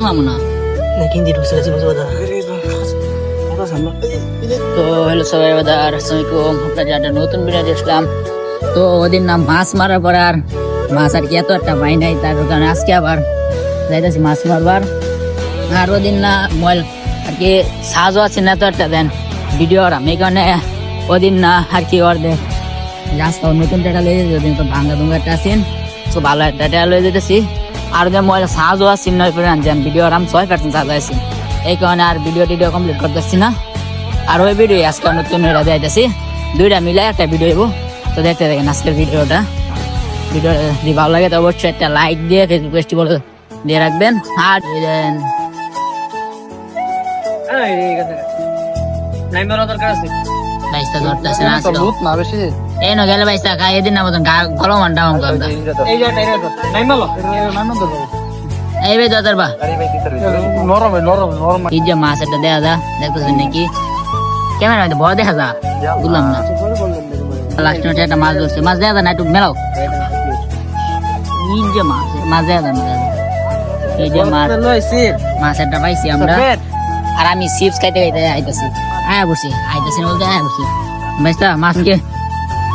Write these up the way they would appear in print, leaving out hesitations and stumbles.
না কিন্তু তো হ্যালো সবাই আসসালামাইকুম আপনাদের একটা নতুন ভিডিও দেখলাম। তো ওদিন না মাছ মারার পর আর মাছ আর কি এত একটা পাই নাই, তার কারণে আজকে আবার যাইতেছি মাছ মারবার। আর ওদিন না মোবাইল আর কি সাহায্য আছে না তো একটা দেন ভিডিও আর এই কারণে ওদিন না আর কি ওর দেখ আজকে নতুন টাকা লয়ে যেতে ওদিন তো ভাঙ্গা ভুঙ্গা একটা আছেন, তো ভালো একটা টাকা লয়ে যেতেছি। আর ওদের মোবাইল সাহায্য আছে নয় করে আনছেন ভিডিও আর আমি 6% সাহায্য আছে, এই কারণে আর ভিডিও টিডিও কমপ্লিট করতেছি না। আর ওই ভিডিও আজকে নতুন এটা দিয়েছি, দুইটা মিলে একটা ভিডিও দেবো। তো দেখতে দেখেন আজকের ভিডিওটা যদি ভালো লাগে তো অবশ্যই একটা লাইক দিয়ে ফেসবুক পেজটি বলে দিয়ে রাখবেন। আর বাইশটা ধরতেছে না আসলো এই না গেলে বাইশটা খাই এদিন না মতন গরম আনটা এই ভাই দাদার বা এই যে মাছ একটা দেয়া যা দেখতেছেন নাকি ক্যামেরা বড় দেখা যা বুঝলাম না। লাস্ট মিনিটে একটা মাছ ধরছে, মাছ দেয়া যা না একটু মেলাও। এই যে মাছ দেয়া যা না, এই যে মাছ একটা পাইছি আমরা। আর আমি চিপস খাইতে খাইতে আইতেছি আইতেছি বলতে বসছি বাইশটা মাছকে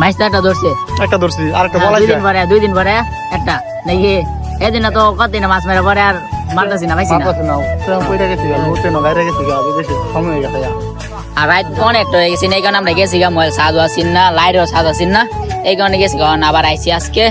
বাইশটা একটা ধরছে দুই দিন পরে একটা নাকি এদিন তো কতদিন মাছ মেরে পরে আর মারতেছি না পাইছি না। আর রাত অনেক হয়ে গেছি, এই কারণে আমরা গেছি গা মোবাইল সাহায্য আসিন না, লাইটেরও সাহায্য আসিন না, এই কারণে গেছি আবার আইসি আজকে।